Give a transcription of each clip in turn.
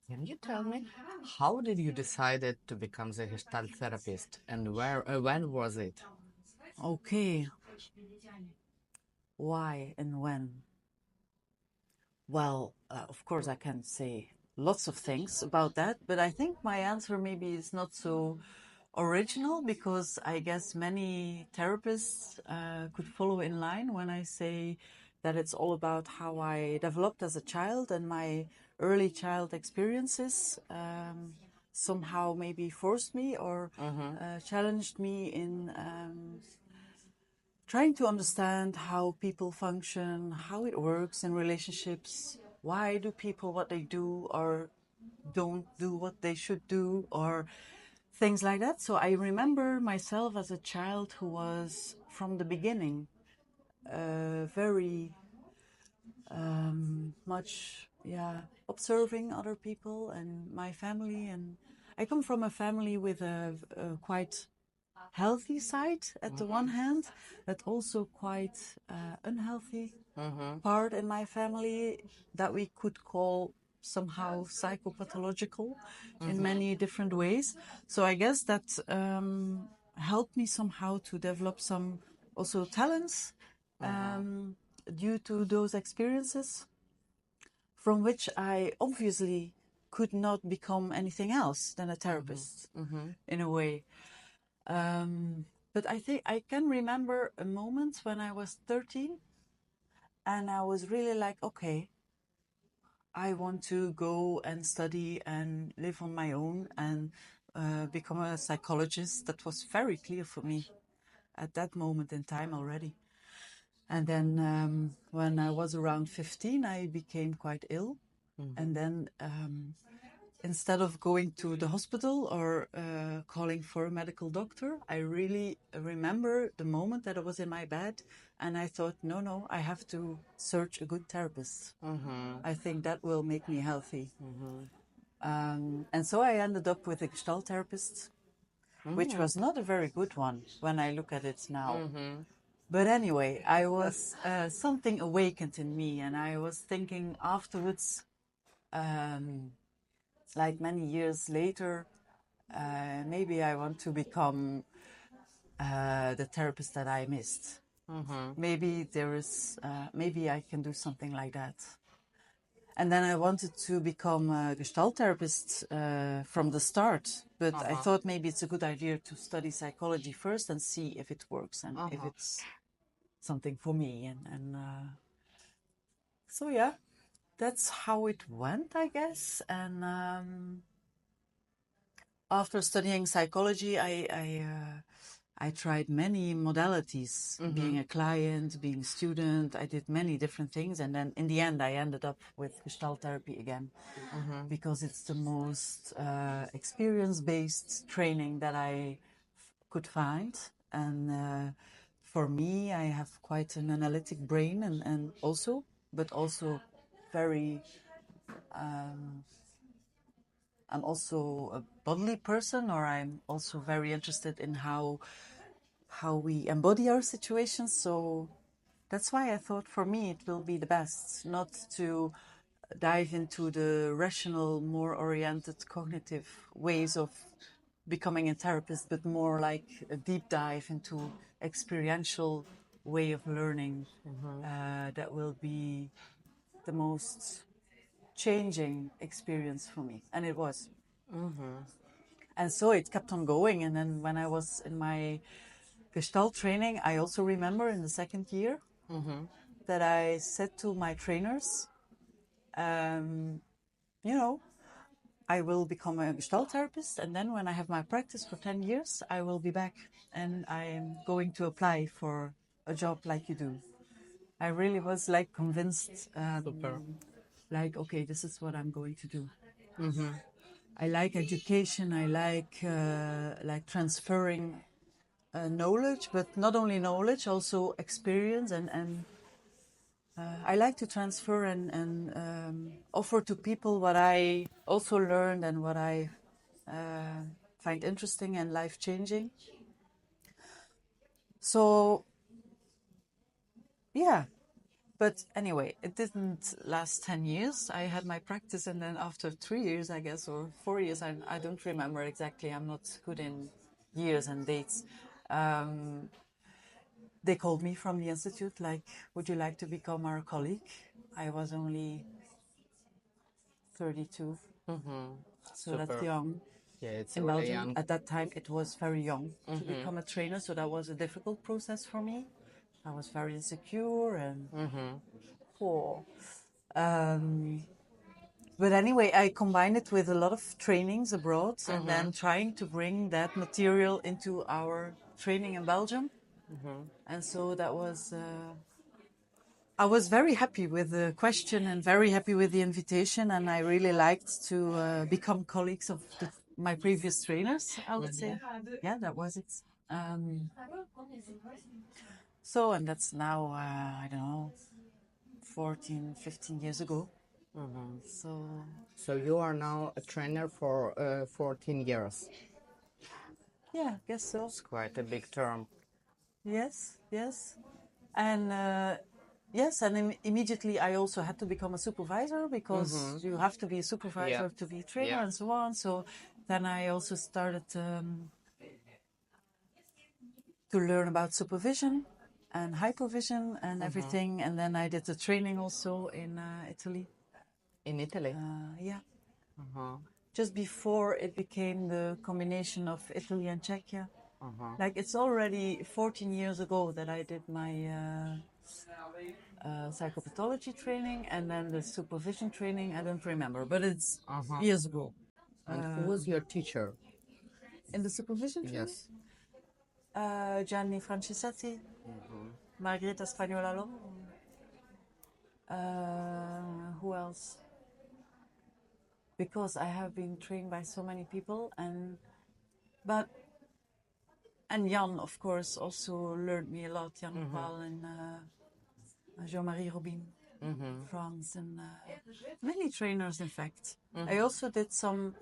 Can you tell me how did you decide to become a gestalt therapist and when was it? Okay. Why and when? Well, of course, I can say lots of things about that, but I think my answer maybe is not so original because I guess many therapists could follow in line when I say that it's all about how I developed as a child and my early child experiences somehow maybe forced me or challenged me in trying to understand how people function, how it works in relationships, why do people what they do or don't do what they should do, or things like that. So I remember myself as a child who was, from the beginning, very much, observing other people and my family. And I come from a family with a quite healthy side at the one hand, but also quite unhealthy part in my family that we could call somehow psychopathological in many different ways. So I guess that helped me somehow to develop some also talents due to those experiences, from which I obviously could not become anything else than a therapist in a way. But I think I can remember a moment when I was 13 and I was really like, okay, I want to go and study and live on my own and become a psychologist. That was very clear for me at that moment in time already. And then when I was around 15, I became quite ill. And then instead of going to the hospital or calling for a medical doctor, I really remember the moment that I was in my bed and I thought, no, I have to search a good therapist. I think that will make me healthy. And so I ended up with a gestalt therapist, which was not a very good one when I look at it now. But anyway, I was something awakened in me, and I was thinking afterwards, like many years later, maybe I want to become the therapist that I missed. Maybe there is, maybe I can do something like that. And then I wanted to become a gestalt therapist from the start, but I thought maybe it's a good idea to study psychology first and see if it works and if it's something for me. And so yeah, that's how it went, I guess. And after studying psychology, I tried many modalities, being a client, being a student. I did many different things. And then in the end, I ended up with gestalt therapy again, because it's the most experience-based training that I could find. And for me, I have quite an analytic brain and also very... I'm also a bodily person, or I'm also very interested in how we embody our situations. So that's why I thought for me it will be the best not to dive into the rational, more oriented cognitive ways of becoming a therapist, but more like a deep dive into experiential way of learning that will be the most changing experience for me. And it was. And so it kept on going. And then when I was in my Gestalt training, I also remember in the second year that I said to my trainers, I will become a Gestalt therapist, and then when I have my practice for 10 years, I will be back and I am going to apply for a job like you do. I really was like convinced, like, okay, this is what I'm going to do. I like education, I like transferring knowledge, but not only knowledge, also experience, and I like to transfer and offer to people what I also learned and what I find interesting and life-changing. So, yeah, But anyway, it didn't last 10 years. I had my practice, and then after 3 years, I guess, or 4 years, I don't remember exactly. I'm not good in years and dates. They called me from the Institute, like, would you like to become our colleague? I was only 32, so that's Super. young. Yeah, it's In really Belgium, young. at that time, it was very young to become a trainer, so that was a difficult process for me. I was very insecure and poor. But anyway, I combined it with a lot of trainings abroad and then trying to bring that material into our training in Belgium. And so that was, I was very happy with the question and very happy with the invitation. And I really liked to become colleagues of my previous trainers, I would say. Yeah, that was it. So, and that's now, I don't know, 14, 15 years ago. So you are now a trainer for 14 years. Yeah, I guess so. It's quite a big term. Yes, yes. And yes, and immediately I also had to become a supervisor because you have to be a supervisor to be a trainer and so on. So then I also started to learn about supervision and hypervision and everything. And then I did the training also in Italy. In Italy? Yeah. Just before it became the combination of Italy and Czechia. Like it's already 14 years ago that I did my psychopathology training and then the supervision training. I don't remember, but it's years ago. And who was your teacher? In the supervision training? Yes. Gianni Franceschetti, Margherita Spagnolalo. Who else? Because I have been trained by so many people, and Jan, of course, also learned me a lot. Jan Paul and Jean-Marie Robin, France, and many trainers, in fact. I also did some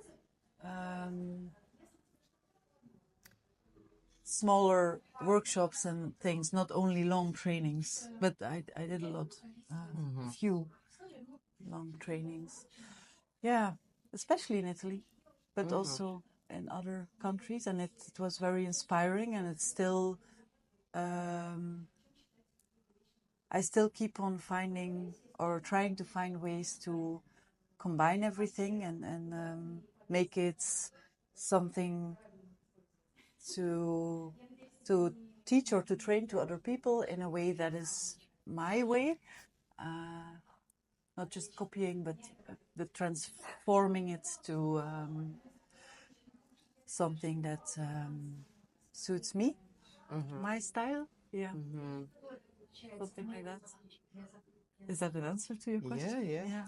smaller workshops and things, not only long trainings, but I did a lot, few long trainings. Yeah, especially in Italy, but also in other countries, and it was very inspiring, and it's still, I still keep on finding or trying to find ways to combine everything and make it something to teach or to train to other people in a way that is my way, not just copying, but transforming it to something that suits me, my style. Yeah, something like that. Is that an answer to your question? Yeah.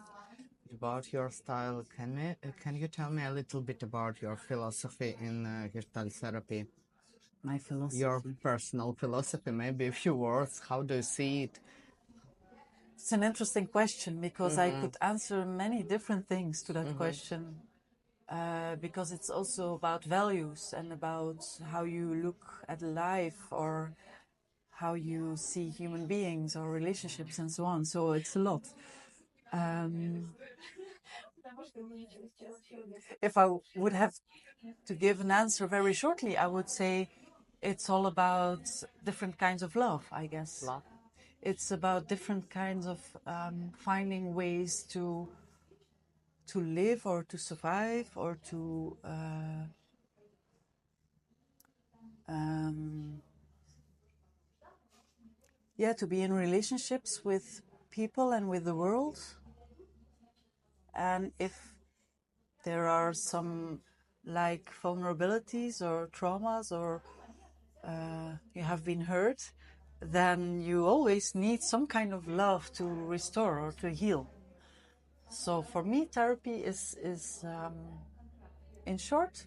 About your style, can you tell me a little bit about your philosophy in gestalt therapy? My philosophy. Your personal philosophy, maybe a few words. How do you see it? It's an interesting question because I could answer many different things to that question. Because it's also about values and about how you look at life or how you see human beings or relationships and so on. So it's a lot. If I would have to give an answer very shortly, I would say it's all about different kinds of love, I guess. Love. It's about different kinds of finding ways to live or to survive or to to be in relationships with people and with the world. And if there are some like vulnerabilities or traumas or you have been hurt, then you always need some kind of love to restore or to heal. So for me, therapy is in short,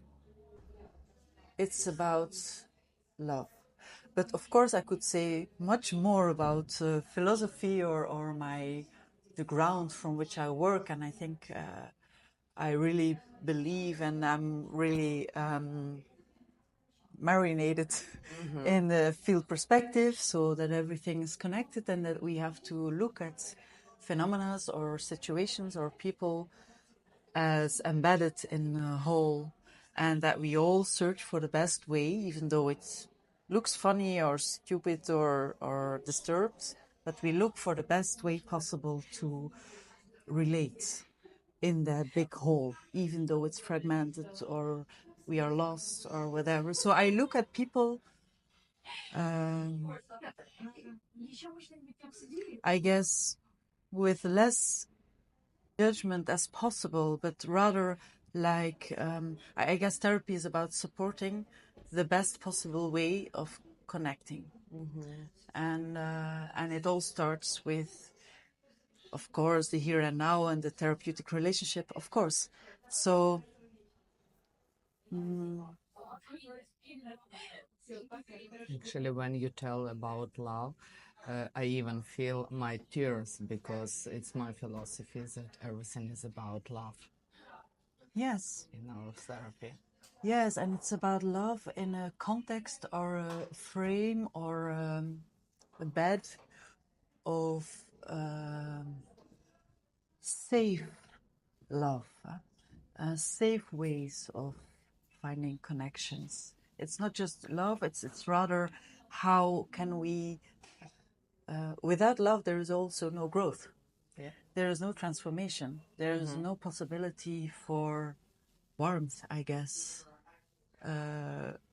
it's about love. But of course, I could say much more about philosophy or the ground from which I work, and I think I really believe, and I'm really marinated in the field perspective, so that everything is connected, and that we have to look at phenomena or situations or people as embedded in a whole, and that we all search for the best way, even though it looks funny or stupid or disturbed, but we look for the best way possible to relate in that big whole, even though it's fragmented or we are lost or whatever. So I look at people, I guess, with less judgment as possible, but rather like, I guess therapy is about supporting the best possible way of connecting. And it all starts with, of course, the here and now and the therapeutic relationship, of course. So Actually, when you tell about love, I even feel my tears because it's my philosophy that everything is about love yes, in our therapy. yes, and it's about love in a context or a frame or a bed of safe love, safe ways of finding connections. It's not just love, it's rather how can we, without love there is also no growth. Yeah. There is no transformation. There is no possibility for warmth, I guess.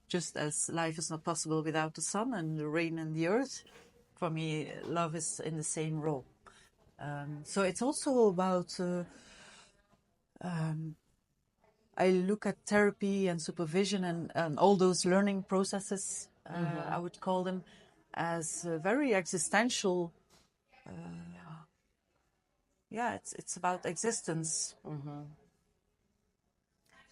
Just as life is not possible without the sun and the rain and the earth, for me, love is in the same role. So it's also about, I look at therapy and supervision and all those learning processes, I would call them, as very existential. It's about existence.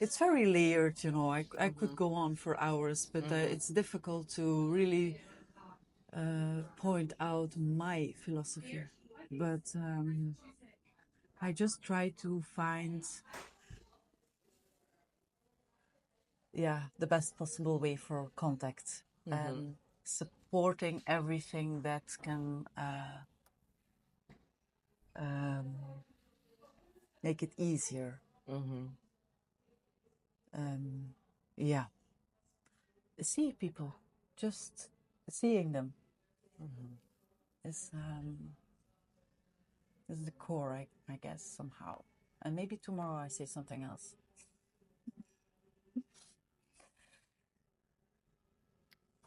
It's very layered, you know. I could go on for hours, but it's difficult to really point out my philosophy. But I just try to find, the best possible way for contact and supporting everything that can make it easier. See people, just seeing them is the core, I guess, somehow. And maybe tomorrow I say something else.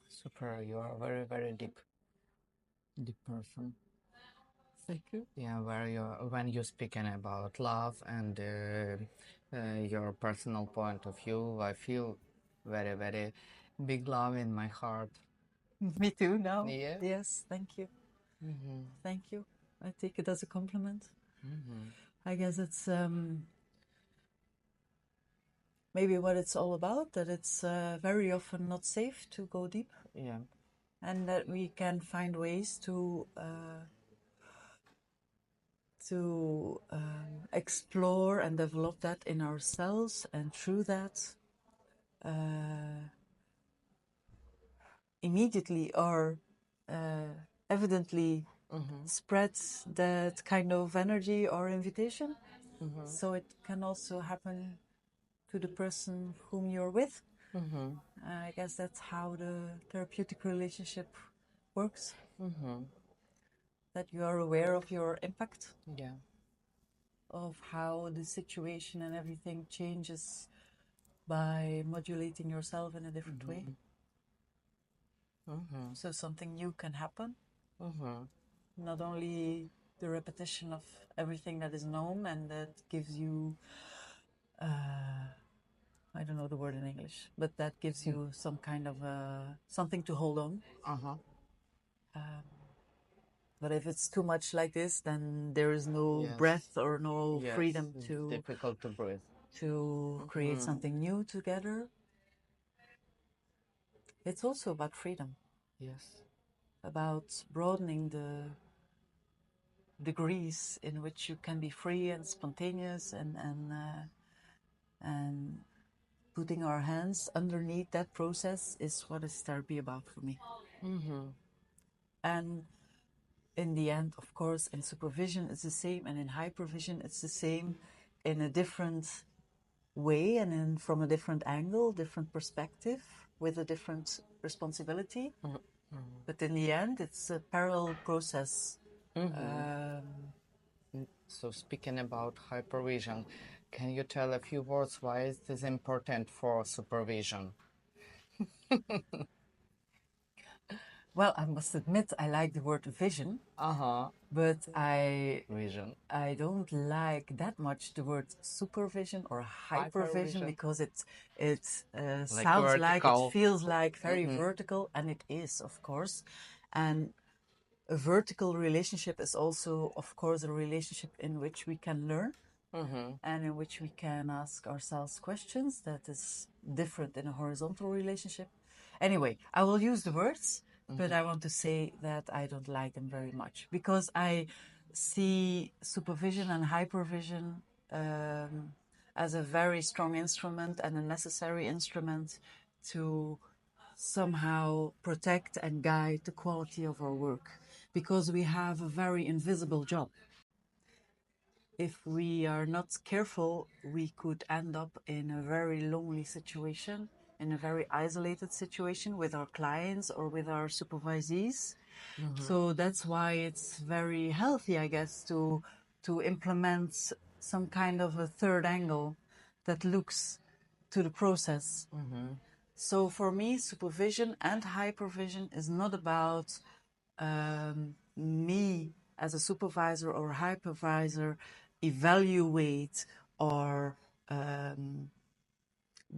Super, you are a very, very deep person. Thank you. Yeah, when you're speaking about love and your personal point of view, I feel very, very big love in my heart. Me too now. Yeah. Yes, thank you. Thank you. I take it as a compliment. I guess it's maybe what it's all about, that it's very often not safe to go deep. Yeah. And that we can find ways to explore and develop that in ourselves, and through that immediately or evidently spread that kind of energy or invitation. So it can also happen to the person whom you're with. I guess that's how the therapeutic relationship works. That you are aware of your impact. Yeah. Of how the situation and everything changes by modulating yourself in a different way. So something new can happen. Not only the repetition of everything that is known and that gives you, I don't know the word in English, but that gives you some kind of something to hold on. But if it's too much like this, then there is no breath or no freedom to... It's difficult to breathe. To create something new together. It's also about freedom. Yes. About broadening the degrees in which you can be free and spontaneous and putting our hands underneath that process is what is therapy about for me. And in the end, of course, in supervision it's the same, and in hypervision it's the same, in a different way and from a different angle, different perspective, with a different responsibility. But in the end, it's a parallel process. So speaking about hypervision, can you tell a few words why is this important for supervision? Well, I must admit I like the word vision, but I don't like that much the word supervision or hypervision, because it sounds like, it feels like very vertical, and it is, of course. And a vertical relationship is also, of course, a relationship in which we can learn and in which we can ask ourselves questions that is different in a horizontal relationship. Anyway, I will use the words, but I want to say that I don't like them very much, because I see supervision and hypervision as a very strong instrument and a necessary instrument to somehow protect and guide the quality of our work, because we have a very invisible job. If we are not careful, we could end up in a very lonely situation, in a very isolated situation with our clients or with our supervisees. So that's why it's very healthy, I guess, to implement some kind of a third angle that looks to the process. So for me, supervision and hypervision is not about me as a supervisor or hypervisor evaluate or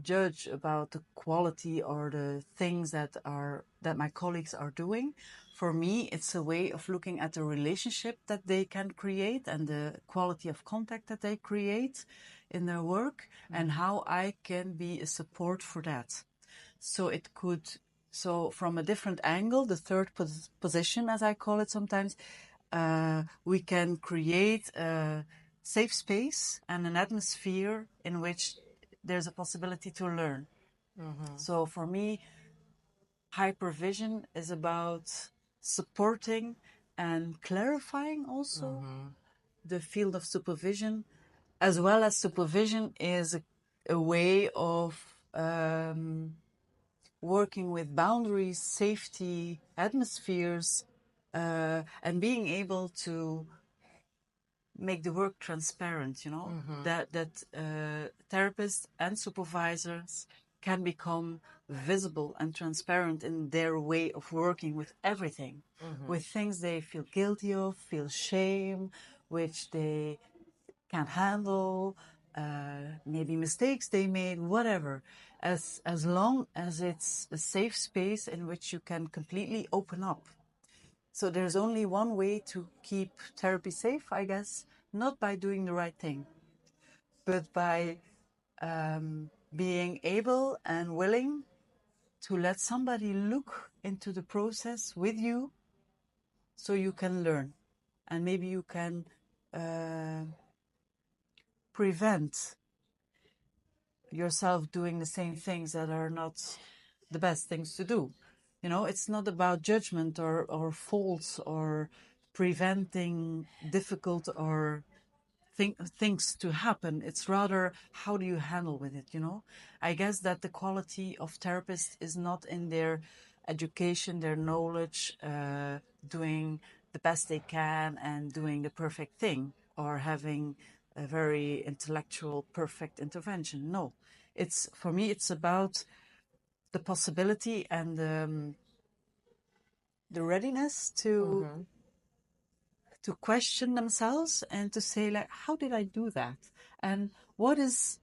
judge about the quality or the things that my colleagues are doing. For me, it's a way of looking at the relationship that they can create and the quality of contact that they create in their work, and how I can be a support for that. So from a different angle, the third position, as I call it sometimes, we can create a safe space and an atmosphere in which there's a possibility to learn. So for me, hypervision is about supporting and clarifying also the field of supervision, as well as supervision is a way of working with boundaries, safety, atmospheres, and being able to make the work transparent, you know, that therapists and supervisors can become visible and transparent in their way of working with everything, with things they feel guilty of, feel shame, which they can't handle, maybe mistakes they made, whatever, as long as it's a safe space in which you can completely open up. So there's only one way to keep therapy safe, I guess, not by doing the right thing, but by being able and willing to let somebody look into the process with you so you can learn. And maybe you can prevent yourself doing the same things that are not the best things to do. You know, it's not about judgment or faults or preventing difficult or things to happen. It's rather, how do you handle with it, you know? I guess that the quality of therapists is not in their education, their knowledge, doing the best they can and doing the perfect thing or having a very intellectual, perfect intervention. No, for me, it's about the possibility and the readiness to question themselves and to say, like, how did I do that? And what is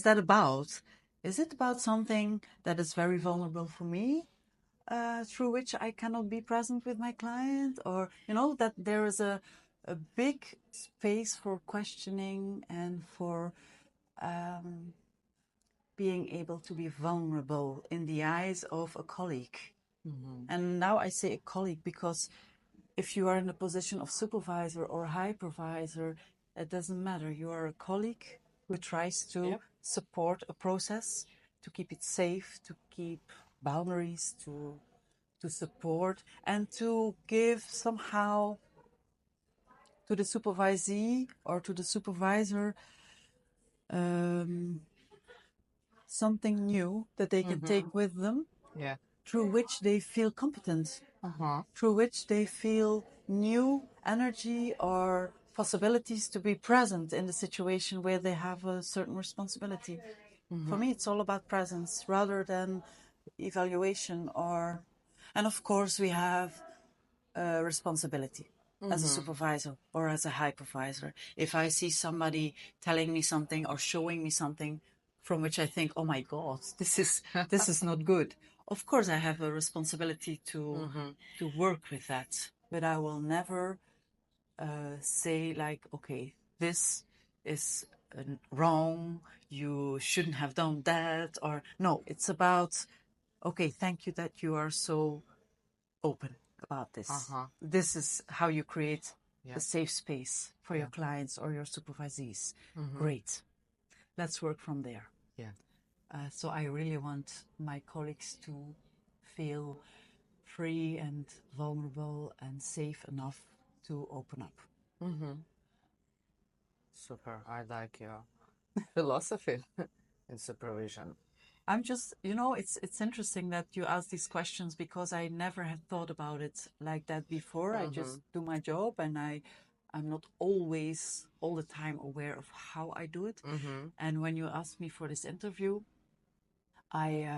that about? Is it about something that is very vulnerable for me, through which I cannot be present with my client? Or, you know, that there is a big space for questioning and for being able to be vulnerable in the eyes of a colleague. And now I say a colleague because if you are in a position of supervisor or hypervisor, it doesn't matter. You are a colleague who tries to support a process keep it safe, to keep boundaries, to support, and to give somehow to the supervisee or to the supervisor something new that they can take with them, Yeah. through which they feel competent, Uh-huh. through which they feel new energy or possibilities to be present in the situation where they have a certain responsibility. For me, it's all about presence rather than evaluation or... And of course, we have responsibility as a supervisor or as a hypervisor. If I see somebody telling me something or showing me something from which I think, oh my God, this is not good. Of course, I have a responsibility to work with that, but I will never say like, okay, this is wrong. You shouldn't have done that. Or no, it's about, okay, thank you that you are so open about this. This is how you create a safe space for your clients or your supervisees. Great. Let's work from there. Yeah. So I really want my colleagues to feel free and vulnerable and safe enough to open up. Super. I like your philosophy in supervision. I'm just, it's interesting that you ask these questions because I never had thought about it like that before. I just do my job and I'm not always all the time aware of how I do it. And when you asked me for this interview, I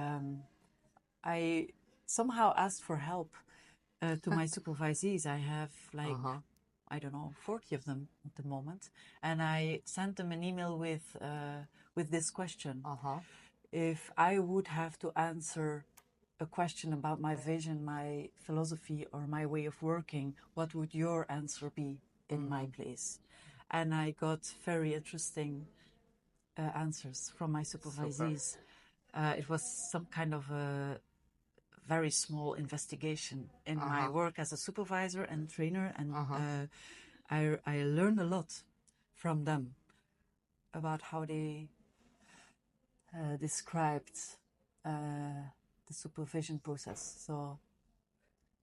somehow asked for help to my supervisees. I have like, I don't know, 40 of them at the moment. And I sent them an email with this question. If I would have to answer a question about my vision, my philosophy, or my way of working, what would your answer be in my place? And I got very interesting answers from my supervisees. It was some kind of a very small investigation in my work as a supervisor and trainer, and I learned a lot from them about how they described the supervision process. So,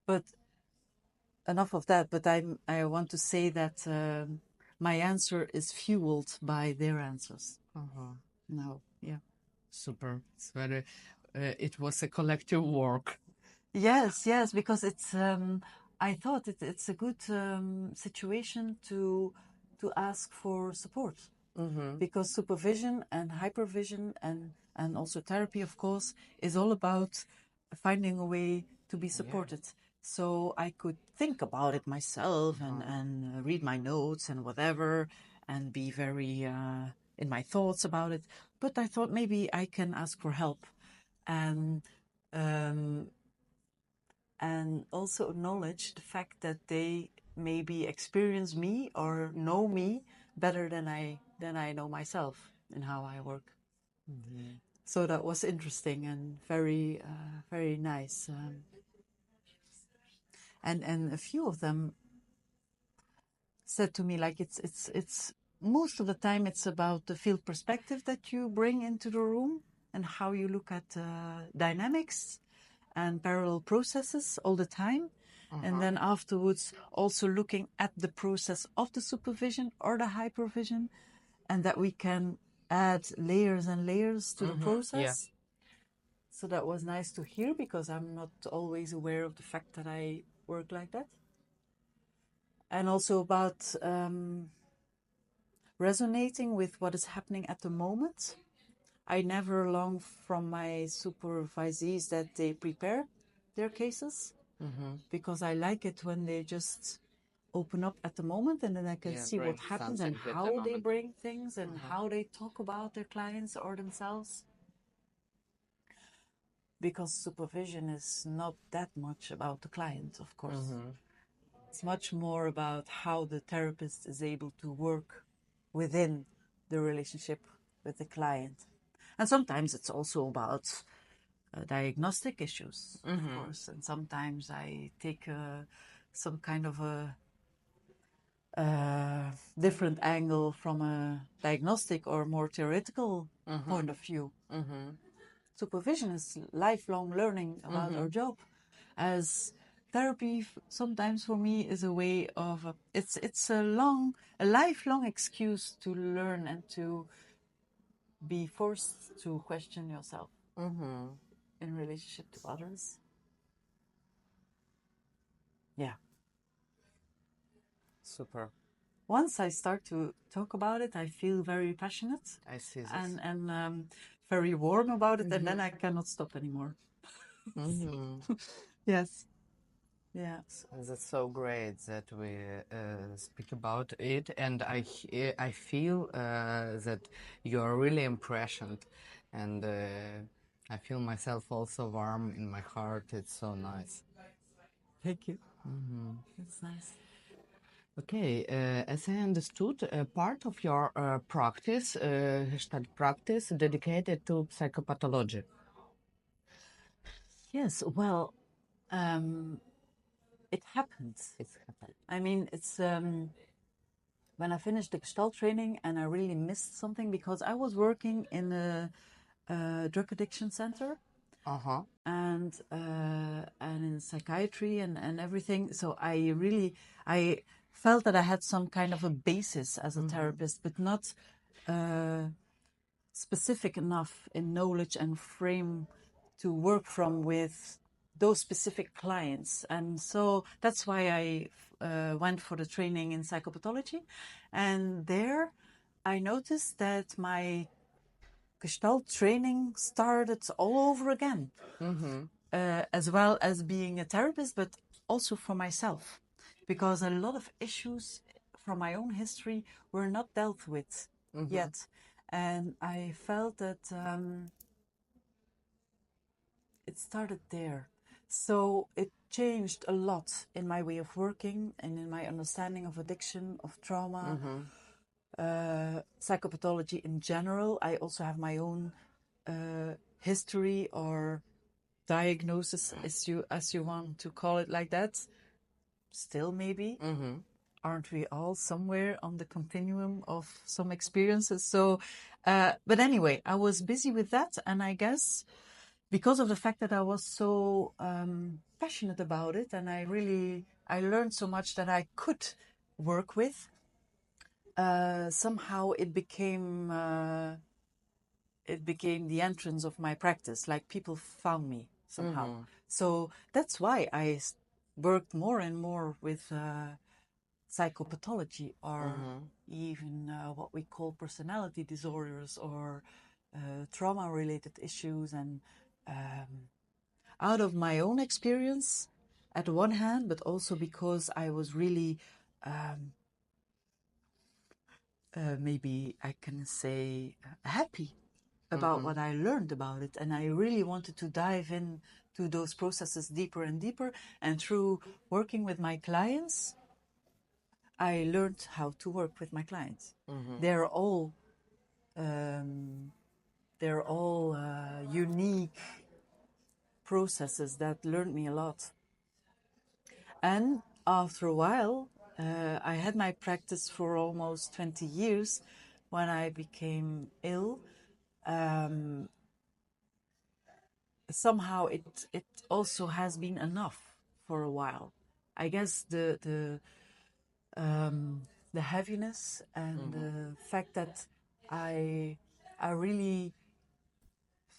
but enough of that. But I want to say that my answer is fueled by their answers. No, yeah. Super. It's very. It was a collective work. Yes, because it's. I thought it's a good situation to ask for support. Because supervision and hypervision and also therapy, of course, is all about finding a way to be supported. So I could think about it myself and read my notes and whatever and be very in my thoughts about it. But I thought maybe I can ask for help and also acknowledge the fact that they maybe experience me or know me better than I know myself and how I work. So that was interesting and very very nice. And a few of them said to me like it's most of the time it's about the field perspective that you bring into the room and how you look at dynamics and parallel processes all the time. And then afterwards also looking at the process of the supervision or the hypervision, and that we can add layers and layers to the process. So that was nice to hear because I'm not always aware of the fact that I work like that. And also about resonating with what is happening at the moment. I never long from my supervisees that they prepare their cases because I like it when they just open up at the moment and then I can see what happens and how they bring things and how they talk about their clients or themselves. Because supervision is not that much about the client, of course. It's much more about how the therapist is able to work within the relationship with the client. And sometimes it's also about diagnostic issues, of course. And sometimes I take some kind of a different angle from a diagnostic or more theoretical point of view. supervision is lifelong learning about our job. As therapy, sometimes for me, is a way of it's a lifelong excuse to learn and to be forced to question yourself in relationship to others. Yeah. Super. Once I start to talk about it, I feel very passionate. I see this. And very warm about it, and then I cannot stop anymore. Yes. Yeah. That's so great that we speak about it, and I feel that you are really impressioned, and I feel myself also warm in my heart. It's so nice. Thank you. It's nice. Okay, as I understood, part of your practice, gestalt practice, dedicated to psychopathology. Yes, well, it happened. It's happened. I mean, it's when I finished the Gestalt training and I really missed something because I was working in a drug addiction center and in psychiatry and everything. So I felt that I had some kind of a basis as a therapist, but not specific enough in knowledge and frame to work from with those specific clients. And so that's why I went for the training in psychopathology. And there I noticed that my Gestalt training started all over again, as well as being a therapist, but also for myself, because a lot of issues from my own history were not dealt with yet. And I felt that it started there. So it changed a lot in my way of working and in my understanding of addiction, of trauma, psychopathology in general. I also have my own history or diagnosis, as you want to call it like that. Still, maybe. Aren't we all somewhere on the continuum of some experiences? So, but anyway, I was busy with that, and I guess because of the fact that I was so passionate about it, and I learned so much that I could work with, somehow it became the entrance of my practice. Like, people found me somehow. So that's why I worked more and more with psychopathology, or even what we call personality disorders, or trauma-related issues. And out of my own experience, at one hand, but also because I was really, maybe I can say, happy about what I learned about it. And I really wanted to dive into those processes deeper and deeper. And through working with my clients, I learned how to work with my clients. They're all unique processes that learned me a lot. And after a while, I had my practice for almost 20 years. When I became ill, somehow it also has been enough for a while. I guess the heaviness and the fact that I really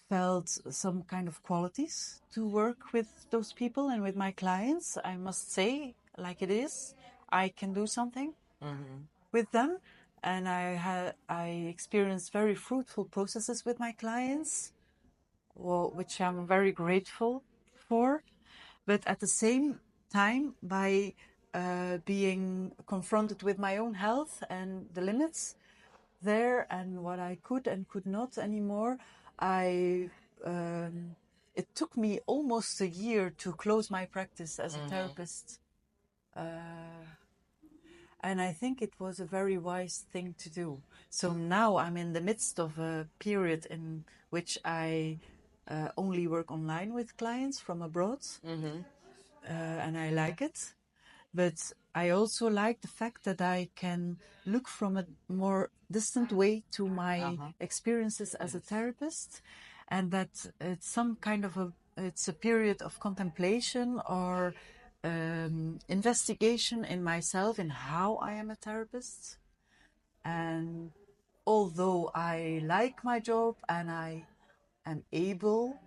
felt some kind of qualities to work with those people and with my clients. I must say, like it is, I can do something with them. And I experienced very fruitful processes with my clients, which I'm very grateful for. But at the same time, by being confronted with my own health and the limits there and what I could and could not anymore, it took me almost a year to close my practice as a therapist. And I think it was a very wise thing to do. So now I'm in the midst of a period in which I only work online with clients from abroad. And I like it. But I also like the fact that I can look from a more distant way to my experiences as a therapist. and that it's some kind of it's a period of contemplation or investigation in myself in how I am a therapist. And although I like my job and I am able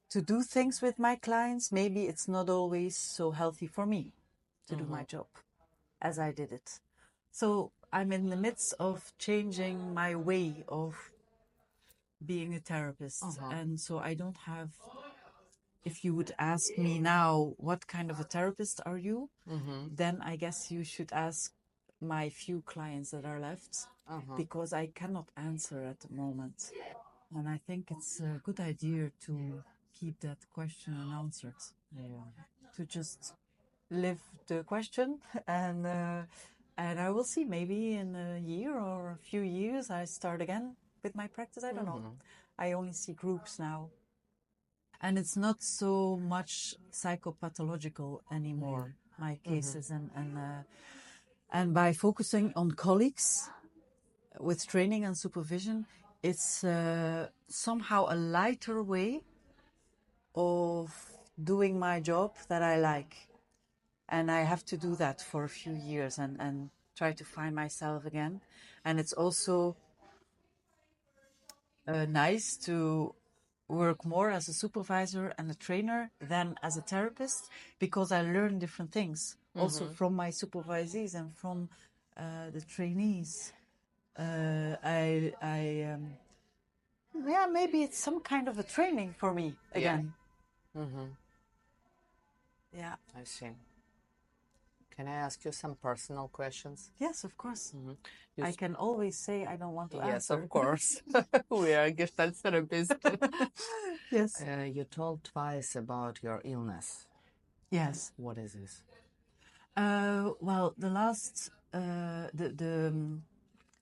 to do things with my clients, maybe it's not always so healthy for me to do my job as I did it. So I'm in the midst of changing my way of being a therapist. And so I don't have, if you would ask me now, what kind of a therapist are you? Then I guess you should ask my few clients that are left, because I cannot answer at the moment. And I think it's a good idea to keep that question unanswered. To just live the question, and I will see. Maybe in a year or a few years, I start again with my practice. I don't know. I only see groups now, and it's not so much psychopathological anymore. My cases, and by focusing on colleagues with training and supervision, it's somehow a lighter way of doing my job that I like. And I have to do that for a few years and try to find myself again. And it's also nice to work more as a supervisor and a trainer than as a therapist, because I learn different things also from my supervisees and from the trainees. Maybe it's some kind of a training for me again. Yeah. I see. Can I ask you some personal questions? Yes, of course. I can always say I don't want to answer. Yes, of course. We are gestalt therapists. Yes. You told twice about your illness. Yes. What is this? Well, the last, the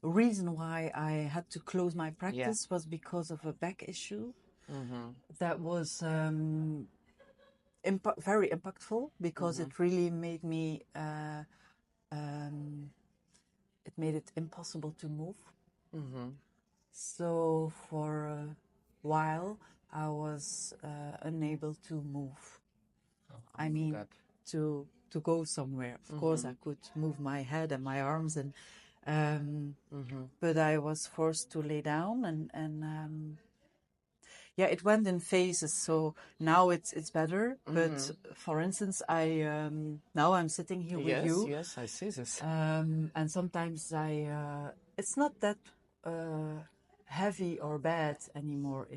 reason why I had to close my practice was because of a back issue that was very impactful, because it really made me, it made it impossible to move. So for a while, I was unable to move. I mean, to go somewhere. Of course, I could move my head and my arms, and but I was forced to lay down, and it went in phases. So now it's better. But for instance, now I'm sitting here with you. Yes, I see this. And sometimes it's not that heavy or bad anymore.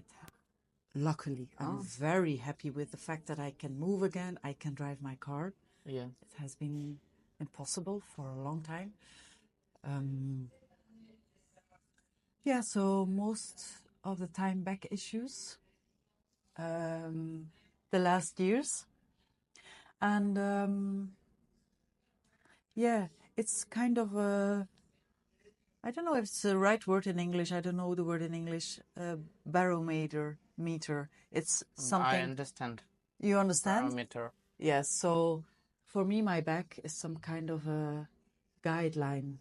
Luckily, I'm very happy with the fact that I can move again. I can drive my car. Yeah. It has been impossible for a long time. So most of the time back issues the last years. And it's kind of a, I don't know if it's the right word in English. I don't know the word in English. Barometer. It's something. I understand. You understand? Barometer. Yes. So for me, my back is some kind of a guideline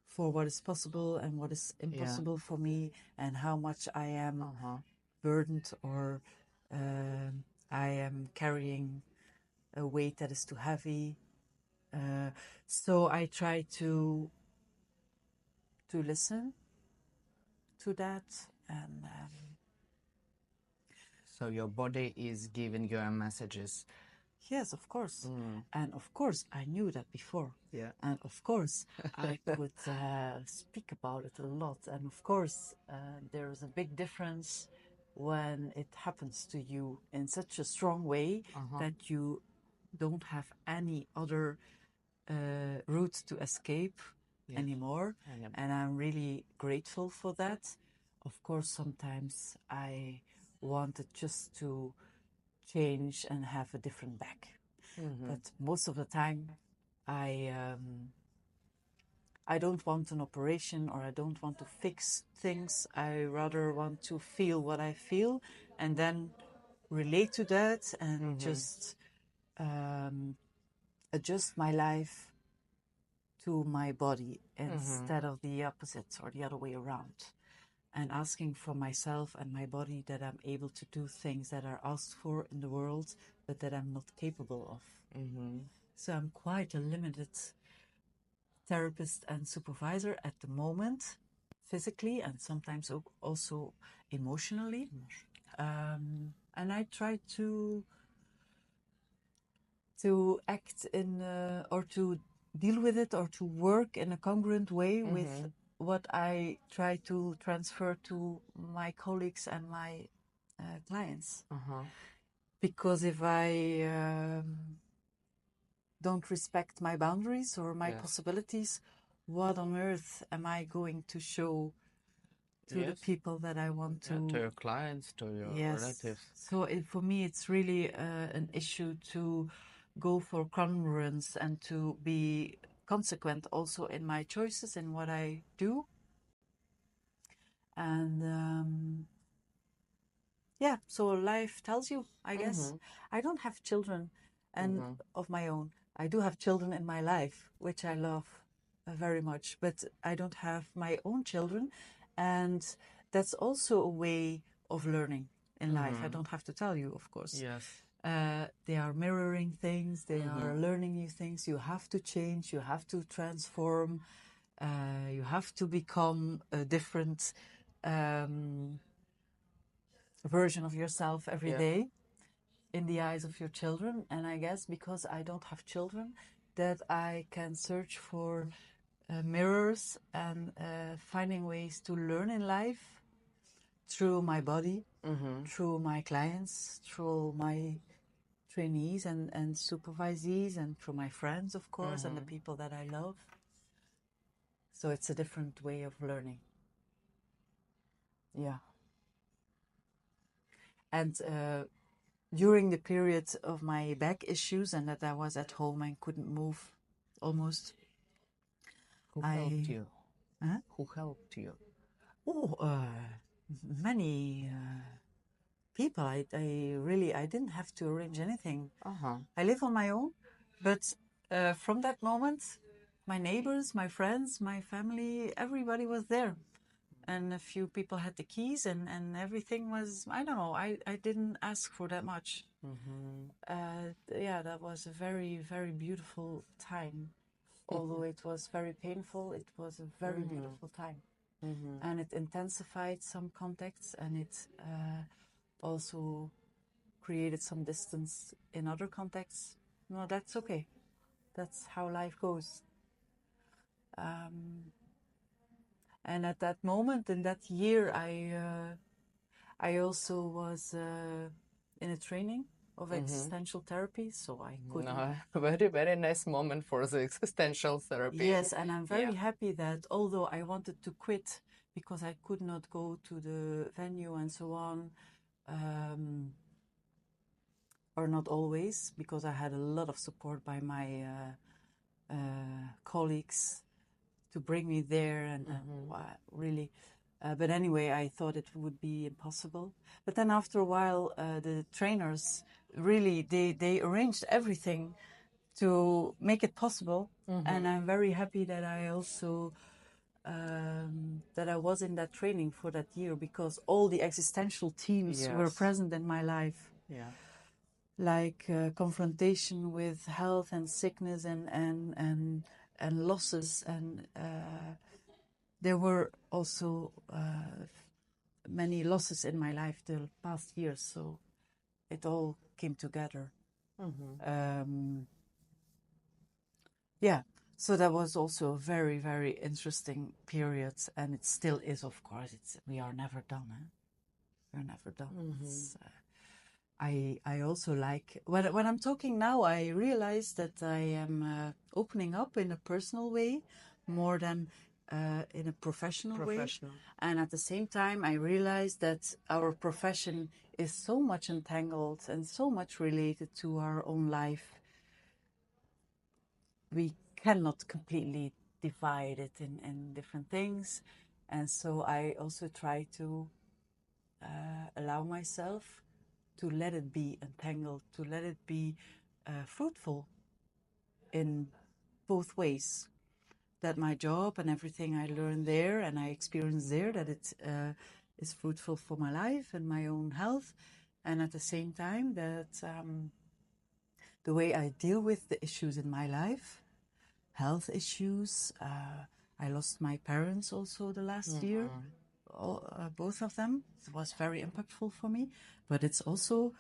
for what is possible and what is impossible for me, and how much I am burdened, or I am carrying a weight that is too heavy. So I try to listen to that, and so your body is giving you messages. Yes, of course. And of course, I knew that before. Yeah. And of course, I could speak about it a lot. And of course, there is a big difference when it happens to you in such a strong way that you don't have any other route to escape anymore. And I'm really grateful for that. Of course, sometimes I wanted just to change and have a different back. But most of the time, I don't want an operation, or I don't want to fix things. I rather want to feel what I feel, and then relate to that, and just adjust my life to my body instead of the opposite or the other way around. and asking for myself and my body that I'm able to do things that are asked for in the world, but that I'm not capable of. So I'm quite a limited therapist and supervisor at the moment, physically and sometimes also emotionally. And I try to act in or to deal with it or to work in a congruent way with what I try to transfer to my colleagues and my clients. Because if I don't respect my boundaries or my possibilities, what on earth am I going to show to the people that I want to... to your clients, to your relatives. So for me, it's really an issue to go for congruence and to be consequent also in my choices and what I do. And so life tells you, I guess. I don't have children and of my own. I do have children in my life, which I love very much, but I don't have my own children. And that's also a way of learning in life. I don't have to tell you, of course. They are mirroring things. They are learning new things. You have to change. You have to transform. You have to become a different version of yourself every day in the eyes of your children. And I guess because I don't have children, that I can search for mirrors and finding ways to learn in life through my body, through my clients, through my trainees and supervisees, and through my friends, of course, and the people that I love. So it's a different way of learning. And during the period of my back issues and that I was at home and couldn't move almost. Who helped you? Who helped you? Many people. I didn't have to arrange anything. I live on my own, but from that moment, my neighbors, my friends, my family, everybody was there. And a few people had the keys and everything was, I don't know, I didn't ask for that much. That was a very, very beautiful time. Although it was very painful, it was a very beautiful time. And it intensified some contacts, and it also created some distance in other contexts. No, that's okay. That's how life goes. And at that moment, in that year, I also was in a training of existential therapy, so I couldn't... A very, very nice moment for the existential therapy. Yes, and I'm very happy that although I wanted to quit because I could not go to the venue and so on, or not always, because I had a lot of support by my colleagues to bring me there, and really... but anyway, I thought it would be impossible. But then after a while, the trainers really, they arranged everything to make it possible. And I'm very happy that I also, that I was in that training for that year, because all the existential themes were present in my life. Like confrontation with health and sickness and losses, and there were also many losses in my life the past years, so it all came together. So that was also a very, very interesting period, and it still is, of course. We are never done. We're never done. I also like, when I'm talking now, I realize that I am opening up in a personal way more than in a professional way. And at the same time, I realize that our profession is so much entangled and so much related to our own life. We cannot completely divide it in different things. And so I also try to allow myself to let it be entangled, to let it be fruitful in both ways. that my job and everything I learned there and I experienced there, that it is fruitful for my life and my own health. And at the same time that the way I deal with the issues in my life, health issues, I lost my parents also the last year, both of them. It was very impactful for me, but it's also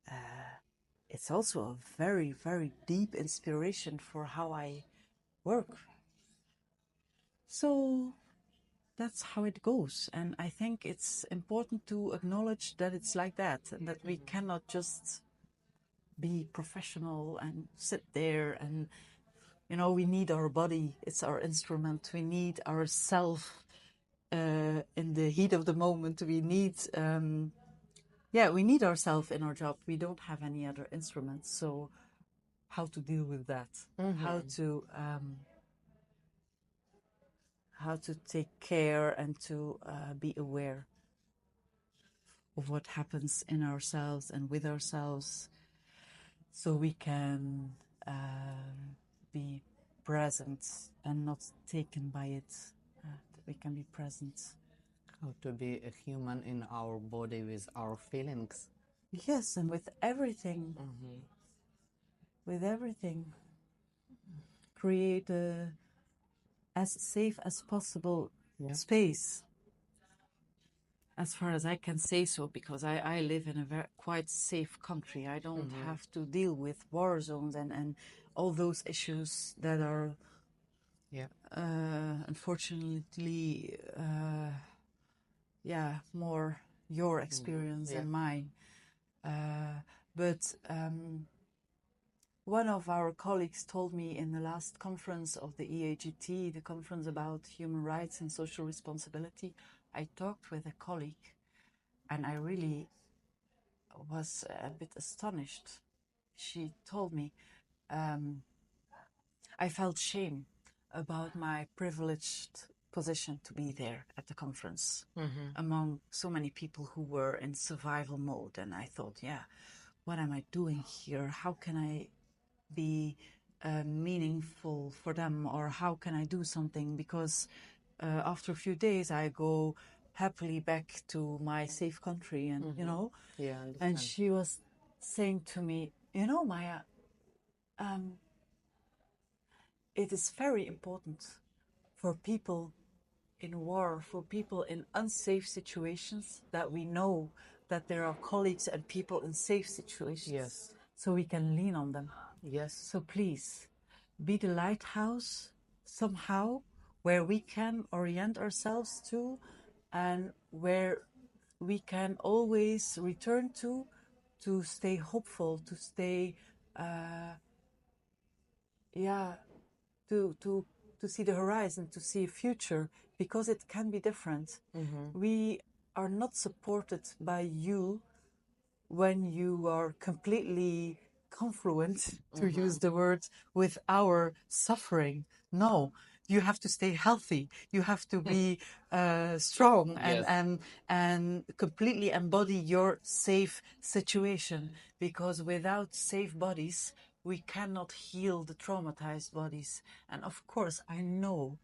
a very, very deep inspiration for how I work. So that's how it goes. And I think it's important to acknowledge that it's like that and that we cannot just be professional and sit there and, you know, we need our body. It's our instrument. We need ourself in the heat of the moment. We need, we need ourselves in our job. We don't have any other instruments. So how to deal with that? How to take care and to be aware of what happens in ourselves and with ourselves, so we can be present and not taken by it. That we can be present. How to be a human in our body with our feelings. Yes, and with everything. With everything. Create a as safe as possible space, as far as I can say so, because I live in a quite safe country. I don't have to deal with war zones and all those issues that are, unfortunately, more your experience than mine. But one of our colleagues told me in the last conference of the EAGT, the conference about human rights and social responsibility, I talked with a colleague and I really was a bit astonished. She told me, I felt shame about my privileged position to be there at the conference among so many people who were in survival mode. And I thought, what am I doing here? How can I be meaningful for them, or how can I do something? Because after a few days I go happily back to my safe country and you know, and she was saying to me, you know, Maya, it is very important for people in war, for people in unsafe situations, that we know that there are colleagues and people in safe situations, so we can lean on them. So please, be the lighthouse somehow where we can orient ourselves to and where we can always return to stay hopeful, to stay, to see the horizon, to see a future, because it can be different. We are not supported by you when you are completely confluent, to use the word, with our suffering. No, you have to stay healthy. You have to be strong and completely embody your safe situation, because without safe bodies, we cannot heal the traumatized bodies. And of course, I know.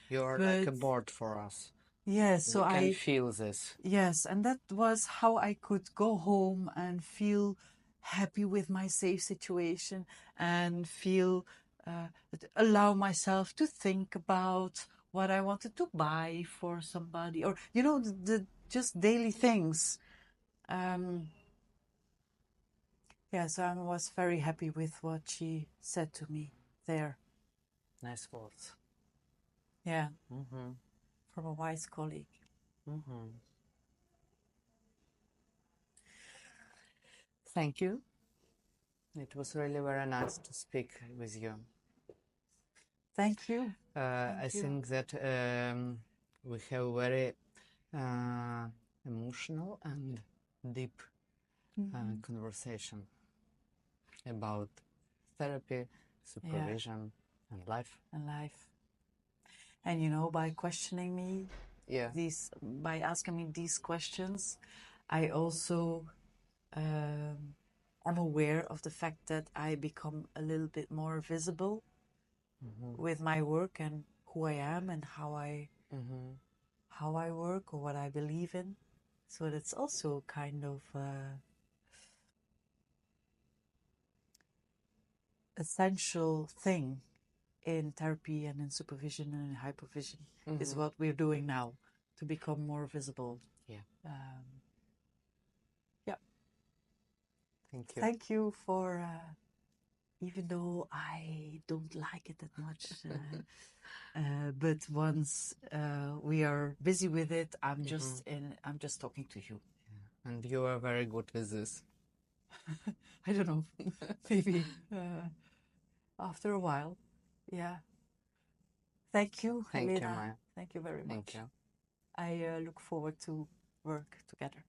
You're like a board for us. Yes, so we can feel this. Yes, and that was how I could go home and feel happy with my safe situation and feel, allow myself to think about what I wanted to buy for somebody, or, you know, the just daily things. So I was very happy with what she said to me there. Nice words. Yeah. From a wise colleague. Thank you. It was really very nice to speak with you. Thank you. I think that we have very emotional and deep conversation about therapy, supervision, and life. And you know, by questioning me, by asking me these questions, I also am aware of the fact that I become a little bit more visible with my work and who I am and how I work or what I believe in. So that's also kind of essential thing in therapy and in supervision and in hypervision is what we're doing now to become more visible. Yeah. Yeah. Thank you. Thank you for, even though I don't like it that much, but once we are busy with it, I'm just talking to you. Yeah. And you are very good with this. I don't know, maybe after a while. Yeah. Thank you, Thank Helena. you, Maya. Thank you very much. Thank you. I look forward to work together.